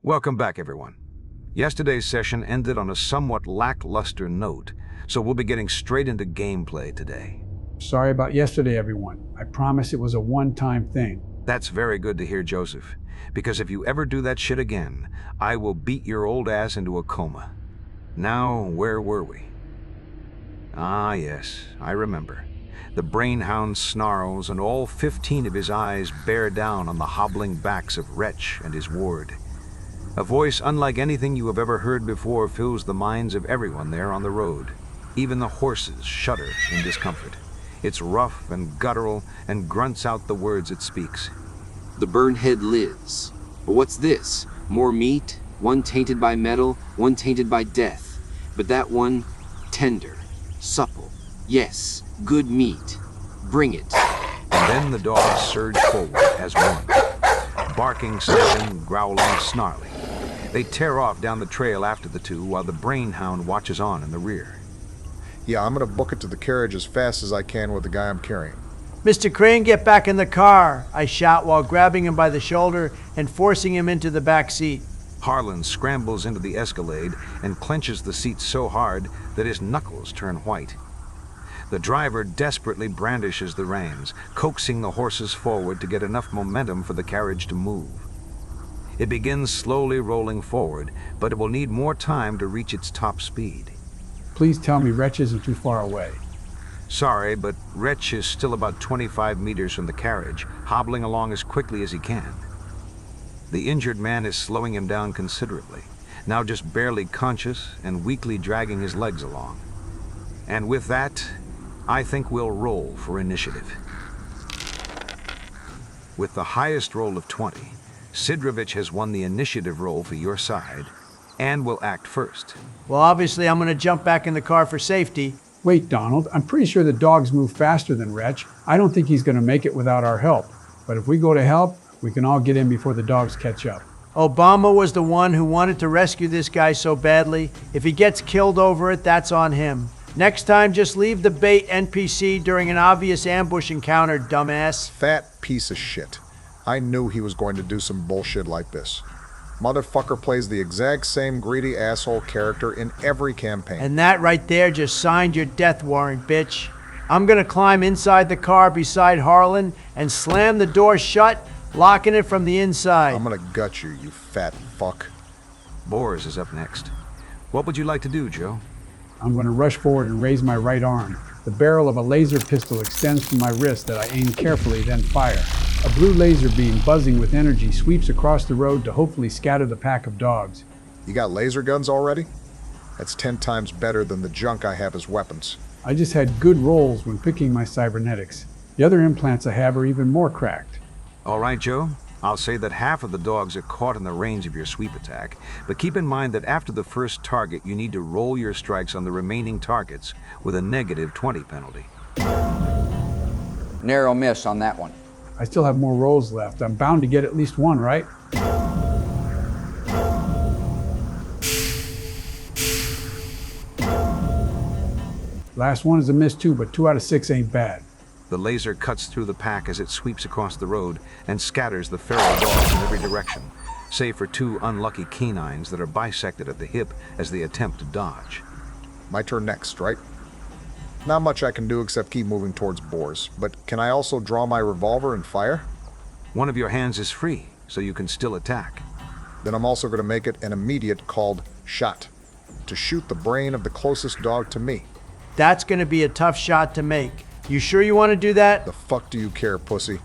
Welcome back, everyone. Yesterday's session ended on a somewhat lackluster note, so we'll be getting straight into gameplay today. Sorry about yesterday, everyone. I promise it was a one-time thing. That's very good to hear, Joseph, because if you ever do that shit again, I will beat your old ass into a coma. Now, where were we? Ah, yes, I remember. The brainhound snarls, and all 15 of his eyes bear down on the hobbling backs of Wretch and his ward. A voice unlike anything you have ever heard before fills the minds of everyone there on the road. Even the horses shudder in discomfort. It's rough and guttural and grunts out the words it speaks. The burnhead lives. But what's this? More meat? One tainted by metal, one tainted by death. But that one, tender, supple. Yes, good meat. Bring it. And then the dogs surge forward as one. Barking, snapping, growling, snarling. They tear off down the trail after the two while the brainhound watches on in the rear. Yeah, I'm gonna book it to the carriage as fast as I can with the guy I'm carrying. Mr. Crane, get back in the car, I shout while grabbing him by the shoulder and forcing him into the back seat. Harlan scrambles into the Escalade and clenches the seat so hard that his knuckles turn white. The driver desperately brandishes the reins, coaxing the horses forward to get enough momentum for the carriage to move. It begins slowly rolling forward, but it will need more time to reach its top speed. Please tell me Wretch isn't too far away. Sorry, but Wretch is still about 25 meters from the carriage, hobbling along as quickly as he can. The injured man is slowing him down considerably, now just barely conscious and weakly dragging his legs along. And with that, I think we'll roll for initiative. With the highest roll of 20, Sidrovich has won the initiative roll for your side and will act first. Well, obviously I'm going to jump back in the car for safety. Wait, Donald, I'm pretty sure the dogs move faster than Wretch. I don't think he's going to make it without our help. But if we go to help, we can all get in before the dogs catch up. Obama was the one who wanted to rescue this guy so badly. If he gets killed over it, that's on him. Next time, just leave the bait NPC during an obvious ambush encounter, dumbass. Fat piece of shit. I knew he was going to do some bullshit like this. Motherfucker plays the exact same greedy asshole character in every campaign. And that right there just signed your death warrant, bitch. I'm gonna climb inside the car beside Harlan and slam the door shut, locking it from the inside. I'm gonna gut you, you fat fuck. Boris is up next. What would you like to do, Joe? I'm going to rush forward and raise my right arm. The barrel of a laser pistol extends from my wrist that I aim carefully, then fire. A blue laser beam buzzing with energy sweeps across the road to hopefully scatter the pack of dogs. You got laser guns already? That's 10 times better than the junk I have as weapons. I just had good rolls when picking my cybernetics. The other implants I have are even more cracked. All right, Joe. I'll say that half of the dogs are caught in the range of your sweep attack, but keep in mind that after the first target, you need to roll your strikes on the remaining targets with a negative 20 penalty. Narrow miss on that one. I still have more rolls left. I'm bound to get at least one, right? Last one is a miss too, but 2 out of 6 ain't bad. The laser cuts through the pack as it sweeps across the road and scatters the feral dogs in every direction, save for 2 unlucky canines that are bisected at the hip as they attempt to dodge. My turn next, right? Not much I can do except keep moving towards Boars, but can I also draw my revolver and fire? One of your hands is free, so you can still attack. Then I'm also going to make it an immediate called shot, to shoot the brain of the closest dog to me. That's going to be a tough shot to make. You sure you want to do that? The fuck do you care, pussy?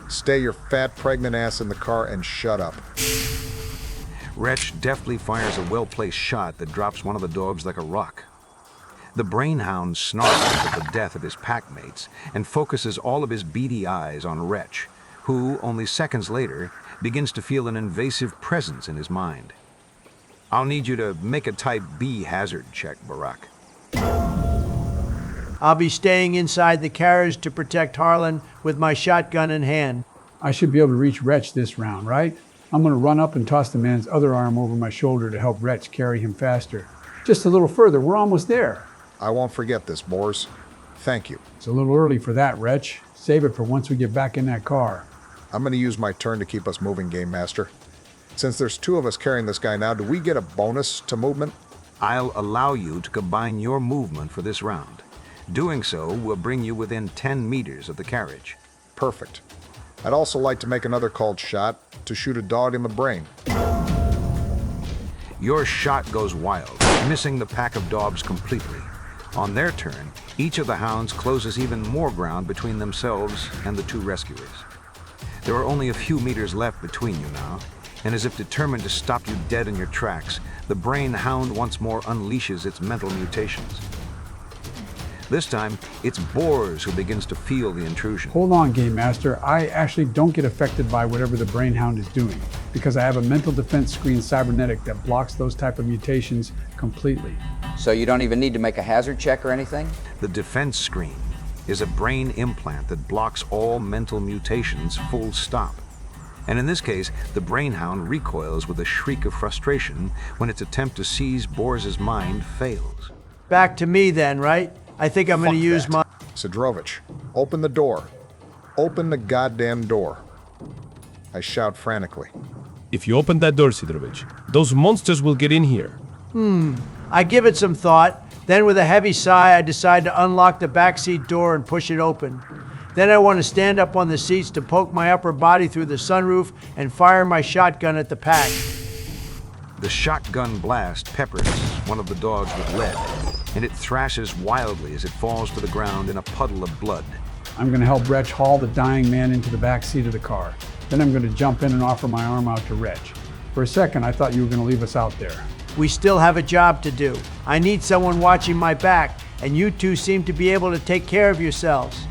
Stay your fat, pregnant ass in the car and shut up. Wretch deftly fires a well-placed shot that drops one of the dogs like a rock. The brainhound snarls at the death of his packmates and focuses all of his beady eyes on Wretch, who, only seconds later, begins to feel an invasive presence in his mind. I'll need you to make a Type B hazard check, Barack. I'll be staying inside the carriage to protect Harlan with my shotgun in hand. I should be able to reach Wretch this round, right? I'm going to run up and toss the man's other arm over my shoulder to help Wretch carry him faster. Just a little further, we're almost there. I won't forget this, Boars. Thank you. It's a little early for that, Wretch. Save it for once we get back in that car. I'm going to use my turn to keep us moving, Game Master. Since there's 2 of us carrying this guy now, do we get a bonus to movement? I'll allow you to combine your movement for this round. Doing so will bring you within 10 meters of the carriage. Perfect. I'd also like to make another called shot to shoot a dog in the brain. Your shot goes wild, missing the pack of dogs completely. On their turn, each of the hounds closes even more ground between themselves and the 2 rescuers. There are only a few meters left between you now, and as if determined to stop you dead in your tracks, the brain hound once more unleashes its mental mutations. This time, it's Boars who begins to feel the intrusion. Hold on, Game Master. I actually don't get affected by whatever the brain hound is doing, because I have a mental defense screen cybernetic that blocks those type of mutations completely. So you don't even need to make a hazard check or anything? The defense screen is a brain implant that blocks all mental mutations full stop. And in this case, the brainhound recoils with a shriek of frustration when its attempt to seize Bors's mind fails. Back to me then, right? I think I'm going to use my... Sidrovich, open the door. Open the goddamn door. I shout frantically. If you open that door, Sidrovich, those monsters will get in here. I give it some thought. Then with a heavy sigh, I decide to unlock the backseat door and push it open. Then I want to stand up on the seats to poke my upper body through the sunroof and fire my shotgun at the pack. The shotgun blast peppers one of the dogs with lead, and it thrashes wildly as it falls to the ground in a puddle of blood. I'm going to help Wretch haul the dying man into the back seat of the car. Then I'm going to jump in and offer my arm out to Wretch. For a second, I thought you were going to leave us out there. We still have a job to do. I need someone watching my back, and you 2 seem to be able to take care of yourselves.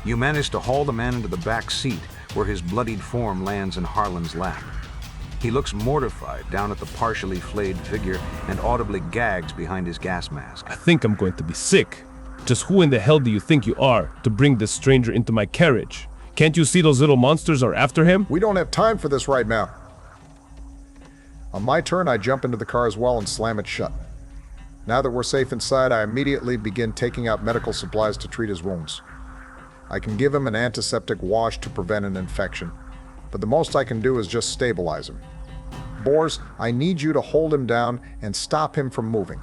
You manage to haul the man into the back seat, where his bloodied form lands in Harlan's lap. He looks mortified down at the partially flayed figure and audibly gags behind his gas mask. I think I'm going to be sick. Just who in the hell do you think you are to bring this stranger into my carriage? Can't you see those little monsters are after him? We don't have time for this right now. On my turn, I jump into the car as well and slam it shut. Now that we're safe inside, I immediately begin taking out medical supplies to treat his wounds. I can give him an antiseptic wash to prevent an infection, but the most I can do is just stabilize him. Bors, I need you to hold him down and stop him from moving.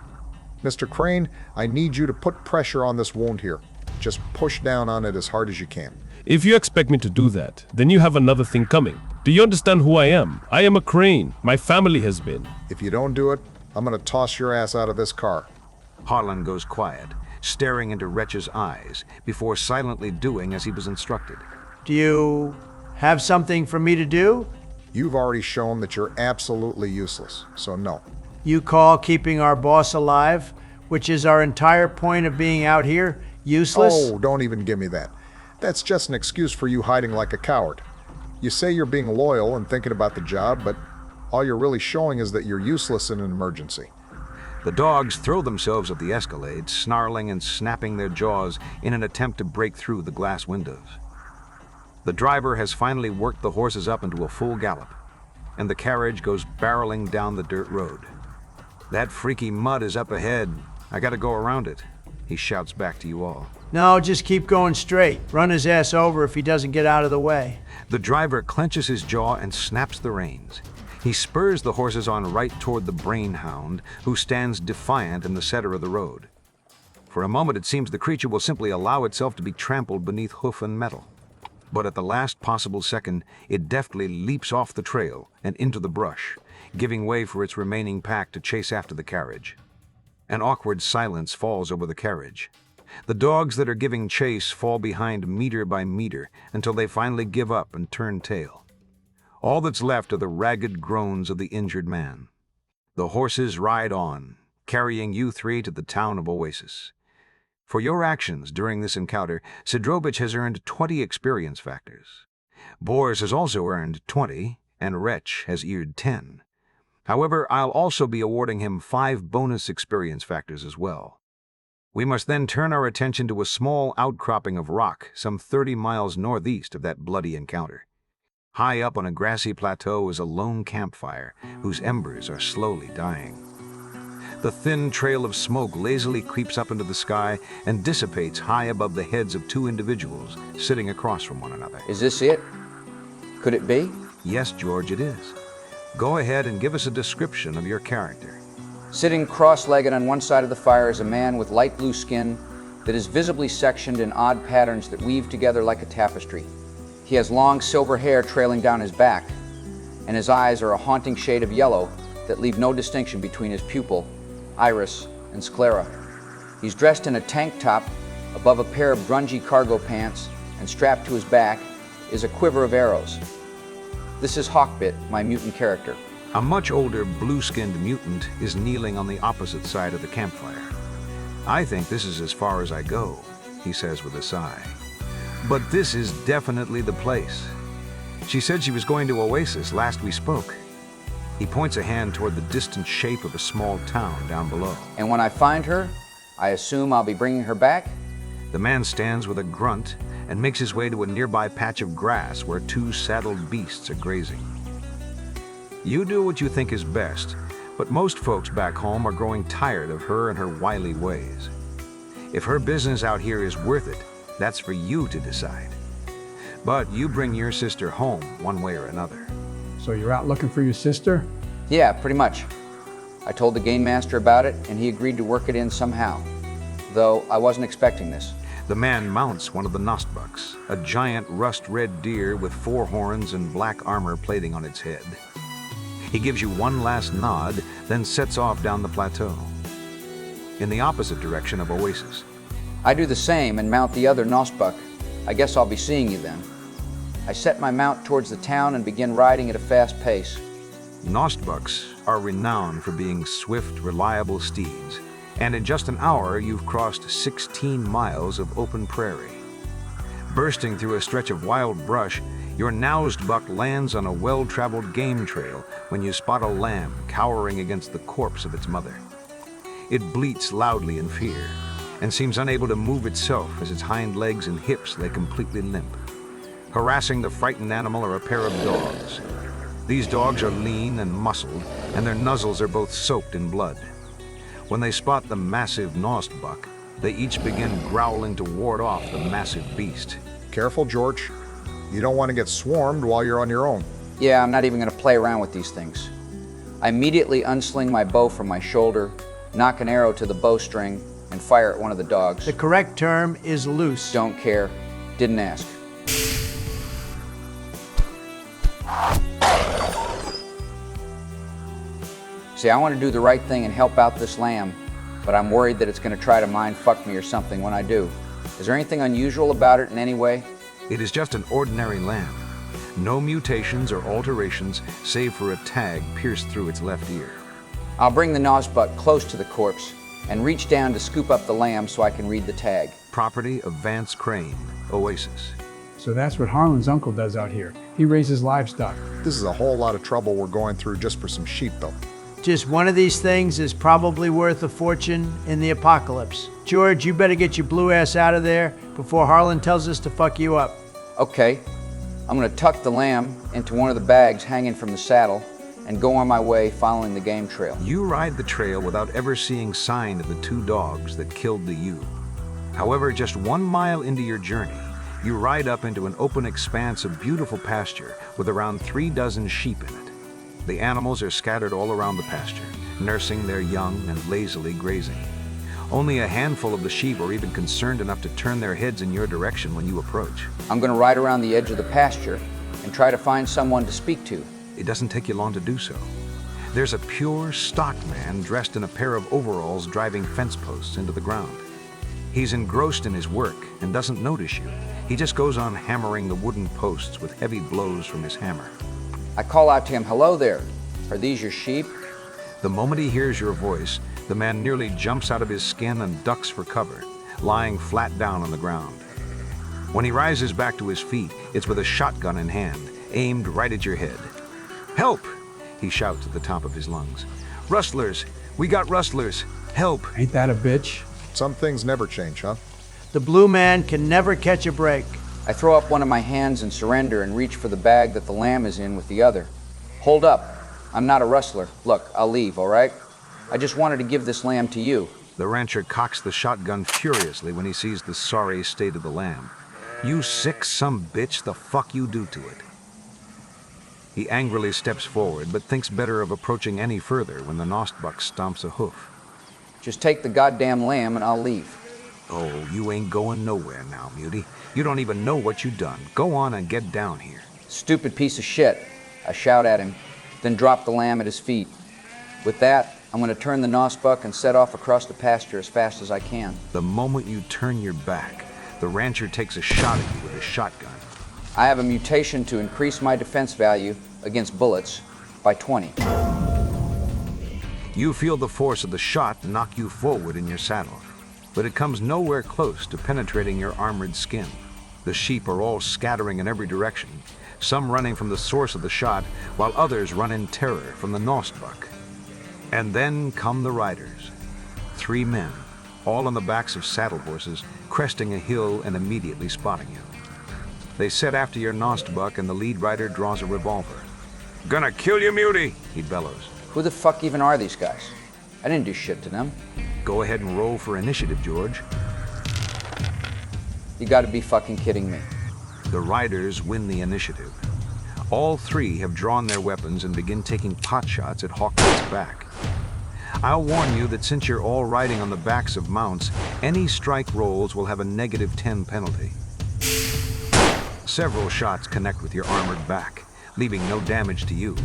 Mr. Crane, I need you to put pressure on this wound here. Just push down on it as hard as you can. If you expect me to do that, then you have another thing coming. Do you understand who I am? I am a Crane. My family has been. If you don't do it, I'm going to toss your ass out of this car. Harlan goes quiet, staring into Wretch's eyes, before silently doing as he was instructed. Do you have something for me to do? You've already shown that you're absolutely useless, so no. You call keeping our boss alive, which is our entire point of being out here, useless? Oh, don't even give me that. That's just an excuse for you hiding like a coward. You say you're being loyal and thinking about the job, but all you're really showing is that you're useless in an emergency. The dogs throw themselves at the Escalade, snarling and snapping their jaws in an attempt to break through the glass windows. The driver has finally worked the horses up into a full gallop, and the carriage goes barreling down the dirt road. That freaky mud is up ahead. I gotta go around it, he shouts back to you all. No, just keep going straight. Run his ass over if he doesn't get out of the way. The driver clenches his jaw and snaps the reins. He spurs the horses on right toward the brain hound, who stands defiant in the center of the road. For a moment, it seems the creature will simply allow itself to be trampled beneath hoof and metal. But at the last possible second, it deftly leaps off the trail and into the brush, giving way for its remaining pack to chase after the carriage. An awkward silence falls over the carriage. The dogs that are giving chase fall behind meter by meter until they finally give up and turn tail. All that's left are the ragged groans of the injured man. The horses ride on, carrying you 3 to the town of Oasis. For your actions during this encounter, Sidrovich has earned 20 experience factors. Bors has also earned 20, and Wretch has earned 10. However, I'll also be awarding him 5 bonus experience factors as well. We must then turn our attention to a small outcropping of rock some 30 miles northeast of that bloody encounter. High up on a grassy plateau is a lone campfire whose embers are slowly dying. The thin trail of smoke lazily creeps up into the sky and dissipates high above the heads of 2 individuals sitting across from one another. Is this it? Could it be? Yes, George, it is. Go ahead and give us a description of your character. Sitting cross-legged on one side of the fire is a man with light blue skin that is visibly sectioned in odd patterns that weave together like a tapestry. He has long silver hair trailing down his back, and his eyes are a haunting shade of yellow that leave no distinction between his pupil, iris, and sclera. He's dressed in a tank top above a pair of grungy cargo pants, and strapped to his back is a quiver of arrows. This is Hawkbit, my mutant character. A much older blue-skinned mutant is kneeling on the opposite side of the campfire. I think this is as far as I go, he says with a sigh. But this is definitely the place. She said she was going to Oasis last we spoke. He points a hand toward the distant shape of a small town down below. And when I find her, I assume I'll be bringing her back? The man stands with a grunt and makes his way to a nearby patch of grass where two saddled beasts are grazing. You do what you think is best, but most folks back home are growing tired of her and her wily ways. If her business out here is worth it, that's for you to decide. But you bring your sister home one way or another. So you're out looking for your sister? Yeah, pretty much. I told the game master about it, and he agreed to work it in somehow. Though I wasn't expecting this. The man mounts one of the Nostbucks, a giant rust-red deer with 4 horns and black armor plating on its head. He gives you one last nod, then sets off down the plateau, in the opposite direction of Oasis. I do the same and mount the other Nosbuck. I guess I'll be seeing you then. I set my mount towards the town and begin riding at a fast pace. Nostbucks are renowned for being swift, reliable steeds, and in just an hour you've crossed 16 miles of open prairie. Bursting through a stretch of wild brush, your noused buck lands on a well-traveled game trail when you spot a lamb cowering against the corpse of its mother. It bleats loudly in fear and seems unable to move itself as its hind legs and hips lay completely limp. Harassing the frightened animal are a pair of dogs. These dogs are lean and muscled, and their nuzzles are both soaked in blood. When they spot the massive Nostbuck, they each begin growling to ward off the massive beast. Careful, George. You don't want to get swarmed while you're on your own. Yeah, I'm not even gonna play around with these things. I immediately unsling my bow from my shoulder, knock an arrow to the bowstring, and fire at one of the dogs. The correct term is loose. Don't care. Didn't ask. See, I want to do the right thing and help out this lamb, but I'm worried that it's going to try to mind fuck me or something when I do. Is there anything unusual about it in any way? It is just an ordinary lamb. No mutations or alterations, save for a tag pierced through its left ear. I'll bring the Nosbuck close to the corpse and reach down to scoop up the lamb so I can read the tag. Property of Vance Crane, Oasis. So that's what Harlan's uncle does out here. He raises livestock. This is a whole lot of trouble we're going through just for some sheep, though. Just one of these things is probably worth a fortune in the apocalypse. George, you better get your blue ass out of there before Harlan tells us to fuck you up. Okay, I'm gonna tuck the lamb into one of the bags hanging from the saddle and go on my way following the game trail. You ride the trail without ever seeing sign of the 2 dogs that killed the ewe. However, just 1 mile into your journey, you ride up into an open expanse of beautiful pasture with around 3 dozen sheep in it. The animals are scattered all around the pasture, nursing their young and lazily grazing. Only a handful of the sheep are even concerned enough to turn their heads in your direction when you approach. I'm gonna ride around the edge of the pasture and try to find someone to speak to. It doesn't take you long to do so. There's a pure stock man dressed in a pair of overalls driving fence posts into the ground. He's engrossed in his work and doesn't notice you. He just goes on hammering the wooden posts with heavy blows from his hammer. I call out to him, "Hello there, are these your sheep?" The moment he hears your voice, the man nearly jumps out of his skin and ducks for cover, lying flat down on the ground. When he rises back to his feet, it's with a shotgun in hand, aimed right at your head. "Help!" he shouts at the top of his lungs. "Rustlers! We got rustlers! Help!" Ain't that a bitch? Some things never change, huh? The blue man can never catch a break. I throw up one of my hands in surrender and reach for the bag that the lamb is in with the other. Hold up. I'm not a rustler. Look, I'll leave, all right? I just wanted to give this lamb to you. The rancher cocks the shotgun furiously when he sees the sorry state of the lamb. "You sick some bitch, the fuck you do to it?" He angrily steps forward, but thinks better of approaching any further when the Nostbuck stomps a hoof. Just take the goddamn lamb and I'll leave. Oh, you ain't going nowhere now, Mutie. You don't even know what you done. Go on and get down here. Stupid piece of shit. I shout at him, then drop the lamb at his feet. With that, I'm going to turn the Nostbuck and set off across the pasture as fast as I can. The moment you turn your back, the rancher takes a shot at you with his shotgun. I have a mutation to increase my defense value against bullets by 20. You feel the force of the shot knock you forward in your saddle, but it comes nowhere close to penetrating your armored skin. The sheep are all scattering in every direction, some running from the source of the shot, while others run in terror from the Nostbuck. And then come the riders. 3 men, all on the backs of saddle horses, cresting a hill and immediately spotting you. They set after your Nostbuck, and the lead rider draws a revolver. "Gonna kill you, Mutie," he bellows. Who the fuck even are these guys? I didn't do shit to them. Go ahead and roll for initiative, George. You gotta be fucking kidding me. The riders win the initiative. All 3 have drawn their weapons and begin taking pot shots at Hawkman's back. I'll warn you that since you're all riding on the backs of mounts, any strike rolls will have a -10 penalty. Several shots connect with your armored back, leaving no damage to you,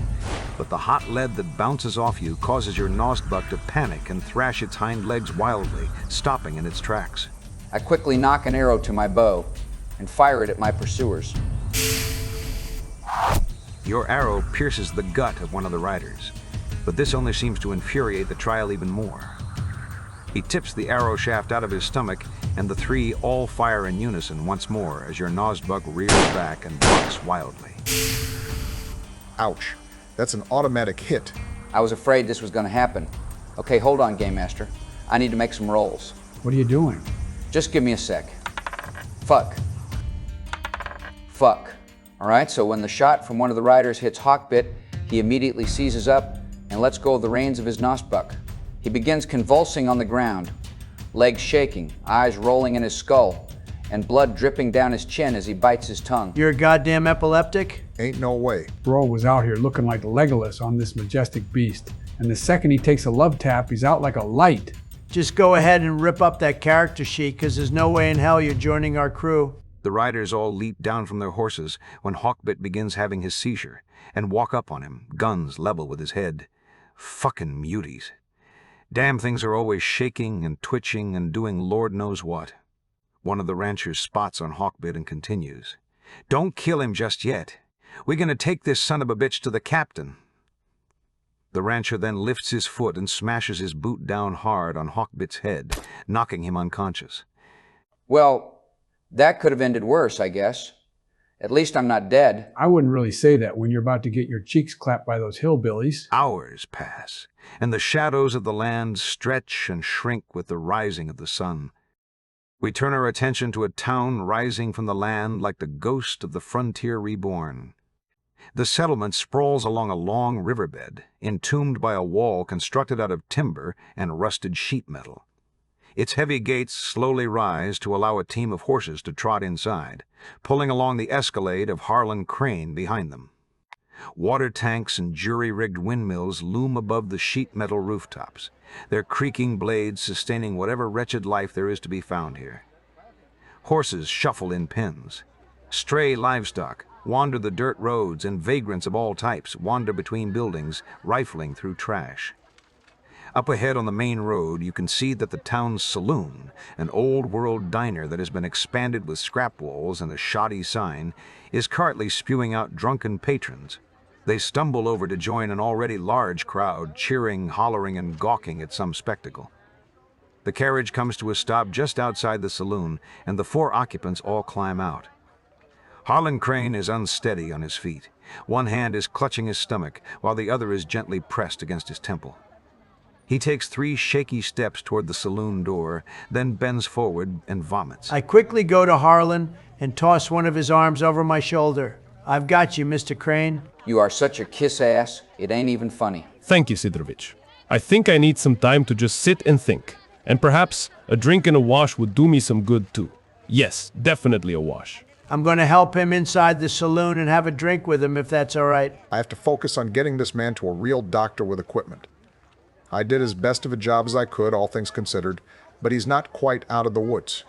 but the hot lead that bounces off you causes your Nostbuck to panic and thrash its hind legs wildly, stopping in its tracks. I quickly knock an arrow to my bow and fire it at my pursuers. Your arrow pierces the gut of one of the riders, but this only seems to infuriate the trial even more. He tips the arrow shaft out of his stomach, and the 3 all fire in unison once more as your Nostbuck rears back and bucks wildly. Ouch. That's an automatic hit. I was afraid this was gonna happen. Okay, hold on, Game Master. I need to make some rolls. What are you doing? Just give me a sec. Fuck. Fuck. All right, so when the shot from one of the riders hits Hawkbit, he immediately seizes up and lets go of the reins of his Nostbuck. He begins convulsing on the ground, legs shaking, eyes rolling in his skull, and blood dripping down his chin as he bites his tongue. You're a goddamn epileptic? Ain't no way. Bro was out here looking like Legolas on this majestic beast, and the second he takes a love tap, he's out like a light. Just go ahead and rip up that character sheet, because there's no way in hell you're joining our crew. The riders all leap down from their horses when Hawkbit begins having his seizure and walk up on him, guns level with his head. Fucking muties. Damn things are always shaking and twitching and doing Lord knows what. One of the ranchers spots on Hawkbit and continues. "Don't kill him just yet. We're gonna take this son of a bitch to the captain." The rancher then lifts his foot and smashes his boot down hard on Hawkbit's head, knocking him unconscious. Well, that could have ended worse, I guess. At least I'm not dead. I wouldn't really say that when you're about to get your cheeks clapped by those hillbillies. Hours pass, and the shadows of the land stretch and shrink with the rising of the sun. We turn our attention to a town rising from the land like the ghost of the frontier reborn. The settlement sprawls along a long riverbed, entombed by a wall constructed out of timber and rusted sheet metal. Its heavy gates slowly rise to allow a team of horses to trot inside, pulling along the escalade of Harlan Crane behind them. Water tanks and jury-rigged windmills loom above the sheet metal rooftops, their creaking blades sustaining whatever wretched life there is to be found here. Horses shuffle in pens. Stray livestock wander the dirt roads, and vagrants of all types wander between buildings, rifling through trash. Up ahead on the main road, you can see that the town's saloon, an old-world diner that has been expanded with scrap walls and a shoddy sign, is currently spewing out drunken patrons. They stumble over to join an already large crowd, cheering, hollering, and gawking at some spectacle. The carriage comes to a stop just outside the saloon, and the 4 occupants all climb out. Harlan Crane is unsteady on his feet. One hand is clutching his stomach, while the other is gently pressed against his temple. He takes 3 shaky steps toward the saloon door, then bends forward and vomits. I quickly go to Harlan and toss one of his arms over my shoulder. "I've got you, Mr. Crane." You are such a kiss-ass, it ain't even funny. Thank you, Sidrovich. I think I need some time to just sit and think. And perhaps a drink and a wash would do me some good too. Yes, definitely a wash. I'm going to help him inside the saloon and have a drink with him if that's all right. I have to focus on getting this man to a real doctor with equipment. I did as best of a job as I could, all things considered, but he's not quite out of the woods.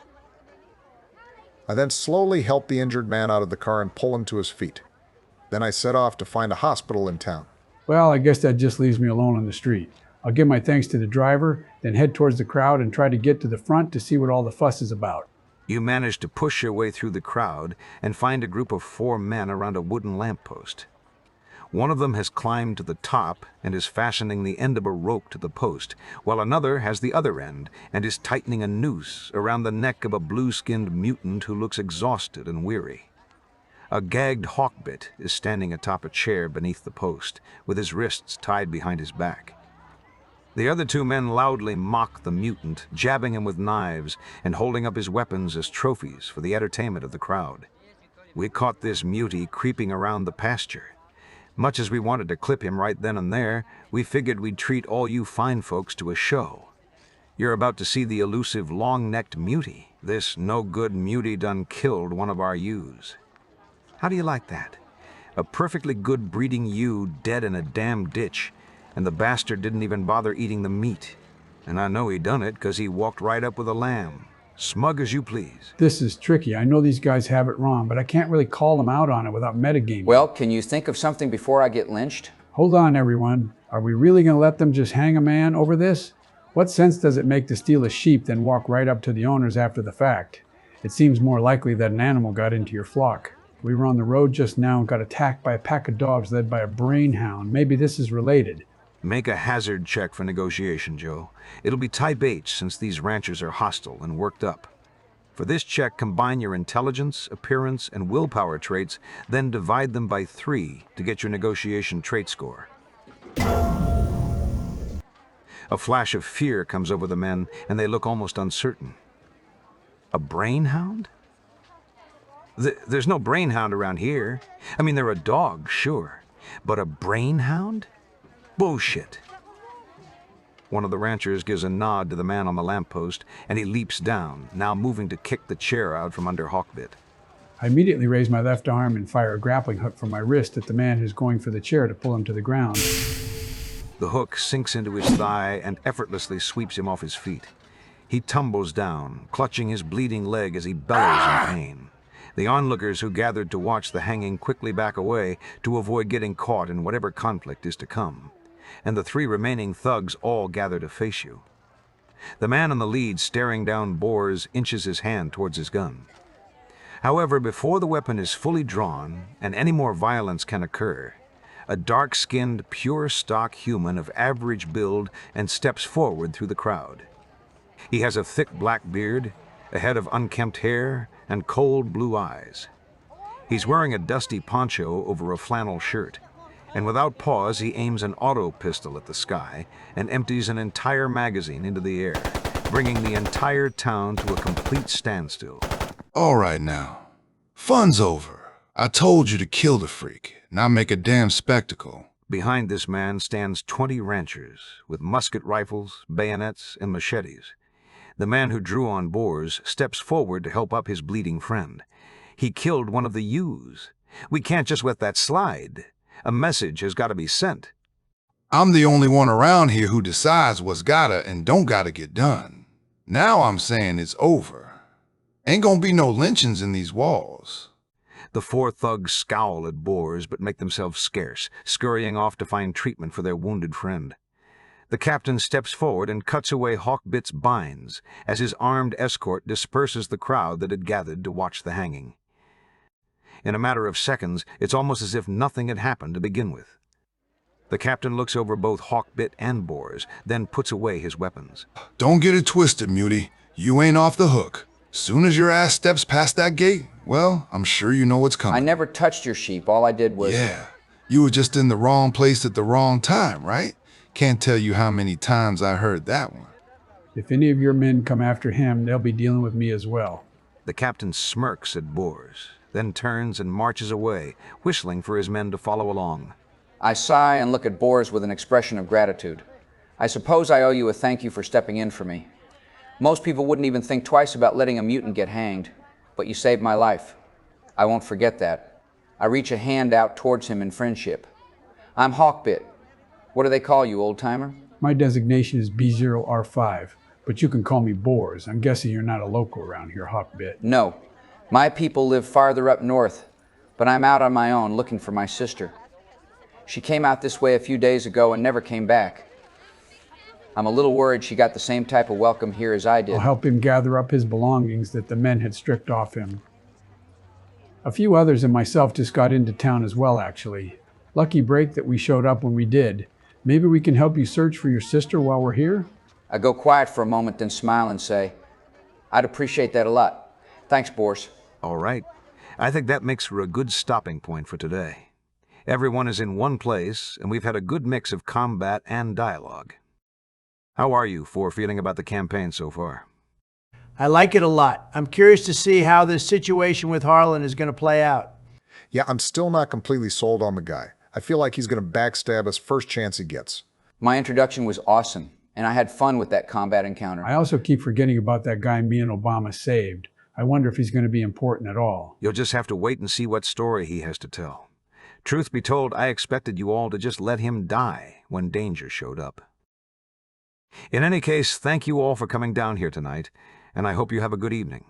I then slowly helped the injured man out of the car and pull him to his feet. Then I set off to find a hospital in town. Well, I guess that just leaves me alone on the street. I'll give my thanks to the driver, then head towards the crowd and try to get to the front to see what all the fuss is about. You manage to push your way through the crowd and find a group of 4 men around a wooden lamppost. One of them has climbed to the top and is fastening the end of a rope to the post, while another has the other end and is tightening a noose around the neck of a blue-skinned mutant who looks exhausted and weary. A gagged hawkbit is standing atop a chair beneath the post, with his wrists tied behind his back. The other 2 men loudly mock the mutant, jabbing him with knives and holding up his weapons as trophies for the entertainment of the crowd. We caught this mutie creeping around the pasture. Much as we wanted to clip him right then and there, we figured we'd treat all you fine folks to a show. You're about to see the elusive long-necked mutie. This no-good mutie done killed one of our ewes. How do you like that? A perfectly good breeding ewe dead in a damn ditch, and the bastard didn't even bother eating the meat. And I know he done it because he walked right up with a lamb. Smug as you please. This is tricky. I know these guys have it wrong, but I can't really call them out on it without metagaming. Well, can you think of something before I get lynched? Hold on, everyone. Are we really going to let them just hang a man over this? What sense does it make to steal a sheep then walk right up to the owners after the fact? It seems more likely that an animal got into your flock. We were on the road just now and got attacked by a pack of dogs led by a brain hound. Maybe this is related. Make a hazard check for negotiation, Joe. It'll be type H since these ranchers are hostile and worked up. For this check, combine your intelligence, appearance, and willpower traits, then divide them by 3 to get your negotiation trait score. A flash of fear comes over the men, and they look almost uncertain. A brain hound? There's no brain hound around here. I mean, they're a dog, sure. But a brain hound? Bullshit. One of the ranchers gives a nod to the man on the lamppost, and he leaps down, now moving to kick the chair out from under Hawkbit. I immediately raise my left arm and fire a grappling hook from my wrist at the man who's going for the chair to pull him to the ground. The hook sinks into his thigh and effortlessly sweeps him off his feet. He tumbles down, clutching his bleeding leg as he bellows in pain. The onlookers who gathered to watch the hanging quickly back away to avoid getting caught in whatever conflict is to come. And the 3 remaining thugs all gather to face you. The man in the lead, staring down Boars, inches his hand towards his gun. However, before the weapon is fully drawn and any more violence can occur, a dark-skinned, pure-stock human of average build and steps forward through the crowd. He has a thick black beard, a head of unkempt hair, and cold blue eyes. He's wearing a dusty poncho over a flannel shirt, and without pause he aims an auto pistol at the sky and empties an entire magazine into the air, bringing the entire town to a complete standstill. All right now. Fun's over. I told you to kill the freak, not make a damn spectacle. Behind this man stands 20 ranchers with musket rifles, bayonets, and machetes. The man who drew on Boars steps forward to help up his bleeding friend. He killed one of the ewes. We can't just let that slide. A message has got to be sent. I'm the only one around here who decides what's gotta and don't gotta get done. Now I'm saying it's over. Ain't gonna be no lynchings in these walls. The 4 thugs scowl at Boars but make themselves scarce, scurrying off to find treatment for their wounded friend. The captain steps forward and cuts away Hawkbit's binds as his armed escort disperses the crowd that had gathered to watch the hanging. In a matter of seconds, it's almost as if nothing had happened to begin with. The captain looks over both Hawkbit and Boars, then puts away his weapons. Don't get it twisted, Mutie. You ain't off the hook. Soon as your ass steps past that gate, well, I'm sure you know what's coming. I never touched your sheep. All I did was... Yeah, you were just in the wrong place at the wrong time, right? Can't tell you how many times I heard that one. If any of your men come after him, they'll be dealing with me as well. The captain smirks at Boars, then turns and marches away, whistling for his men to follow along. I sigh and look at Boars with an expression of gratitude. I suppose I owe you a thank you for stepping in for me. Most people wouldn't even think twice about letting a mutant get hanged, but you saved my life. I won't forget that. I reach a hand out towards him in friendship. I'm Hawkbit. What do they call you, old-timer? My designation is B0R5, but you can call me Boars. I'm guessing you're not a local around here, Hawkbit. No. My people live farther up north, but I'm out on my own looking for my sister. She came out this way a few days ago and never came back. I'm a little worried she got the same type of welcome here as I did. I'll help him gather up his belongings that the men had stripped off him. A few others and myself just got into town as well, actually. Lucky break that we showed up when we did. Maybe we can help you search for your sister while we're here? I go quiet for a moment, then smile and say, I'd appreciate that a lot. Thanks, Boris. All right. I think that makes for a good stopping point for today. Everyone is in one place, and we've had a good mix of combat and dialogue. How are you four feeling about the campaign so far? I like it a lot. I'm curious to see how this situation with Harlan is going to play out. Yeah, I'm still not completely sold on the guy. I feel like he's going to backstab us first chance he gets. My introduction was awesome, and I had fun with that combat encounter. I also keep forgetting about that guy me and Obama saved. I wonder if he's going to be important at all. You'll just have to wait and see what story he has to tell. Truth be told, I expected you all to just let him die when danger showed up. In any case, thank you all for coming down here tonight, and I hope you have a good evening.